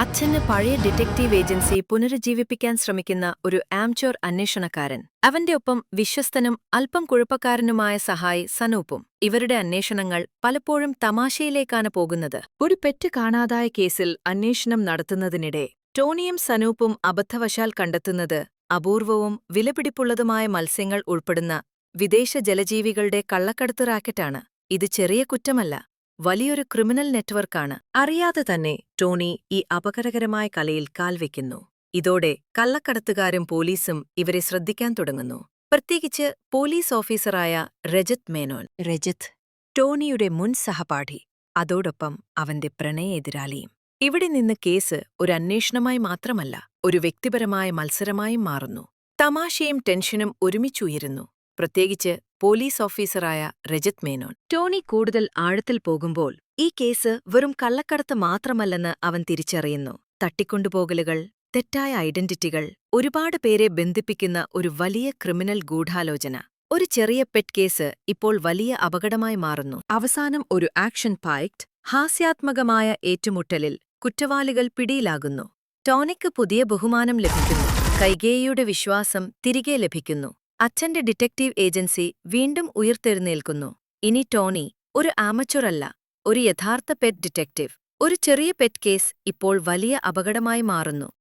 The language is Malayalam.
അച്ഛന് പഴയ ഡിറ്റക്റ്റീവ് ഏജൻസി പുനരുജ്ജീവിപ്പിക്കാൻ ശ്രമിക്കുന്ന ഒരു ആംചോർ അന്വേഷണക്കാരൻ. അവന്റെ ഒപ്പം വിശ്വസ്തനും അല്പം കുഴപ്പക്കാരനുമായ സഹായി സനൂപും. ഇവരുടെ അന്വേഷണങ്ങൾ പലപ്പോഴും തമാശയിലേക്കാണ് പോകുന്നത്. ഒരു പെറ്റ് കാണാതായ കേസിൽ അന്വേഷണം നടത്തുന്നതിനിടെ ടോണിയും സനൂപും അബദ്ധവശാൽ കണ്ടെത്തുന്നത് അപൂർവവും വിലപിടിപ്പുള്ളതുമായ മത്സ്യങ്ങൾ ഉൾപ്പെടുന്ന വിദേശ ജലജീവികളുടെ കള്ളക്കടത്ത് റാക്കറ്റാണ്. ഇത് ചെറിയ കുറ്റമല്ല, വലിയൊരു ക്രിമിനൽ നെറ്റ്വർക്കാണ്. അറിയാതെ തന്നെ ടോണി ഈ അപകടകരമായ കളിയിൽ കാൽവെക്കുന്നു. ഇതോടെ കള്ളക്കടത്തുകാരും പോലീസും ഇവരെ ശ്രദ്ധിക്കാൻ തുടങ്ങുന്നു. പ്രത്യേകിച്ച് പോലീസ് ഓഫീസറായ രജത് മേനോൻ. രജത് ടോണിയുടെ മുൻ സഹപാഠി, അതോടൊപ്പം അവന്റെ പ്രണയ എതിരാളിയും. ഇവിടെ നിന്ന് കേസ് ഒരു അന്വേഷണമായി മാത്രമല്ല, ഒരു വ്യക്തിപരമായ മത്സരമായും മാറുന്നു. തമാശയും ടെൻഷനും ഒരുമിച്ചുയരുന്നു, പ്രത്യേകിച്ച് പോലീസ് ഓഫീസറായ രജത് മേനോൻ. ടോണി കൂടുതൽ ആഴത്തിൽ പോകുമ്പോൾ ഈ കേസ് വെറും കള്ളക്കടത്ത് മാത്രമല്ലെന്ന് അവൻ തിരിച്ചറിയുന്നു. തട്ടിക്കൊണ്ടുപോകലുകൾ, തെറ്റായ ഐഡന്റിറ്റികൾ, ഒരുപാട് പേരെ ബന്ധിപ്പിക്കുന്ന ഒരു വലിയ ക്രിമിനൽ ഗൂഢാലോചന. ഒരു ചെറിയ പെറ്റ് കേസ് ഇപ്പോൾ വലിയ അപകടമായി മാറുന്നു. അവസാനം ഒരു ആക്ഷൻ പായ്ക്ട് ഹാസ്യാത്മകമായ ഏറ്റുമുട്ടലിൽ കുറ്റവാളികൾ പിടിയിലാകുന്നു. ടോണിക്ക് പുതിയ ബഹുമാനം ലഭിക്കുന്നു. കൈകേയിയുടെ വിശ്വാസം തിരികെ ലഭിക്കുന്നു. അച്ഛന്റെ ഡിറ്റക്റ്റീവ് ഏജൻസി വീണ്ടും ഉയർത്തെഴുന്നേൽക്കുന്നു. ഇനി ടോണി ഒരു ആമച്ചുറല്ല, ഒരു യഥാർത്ഥ പെറ്റ് ഡിറ്റക്റ്റീവ്. ഒരു ചെറിയ പെറ്റ് കേസ് ഇപ്പോൾ വലിയ അപകടമായി മാറുന്നു.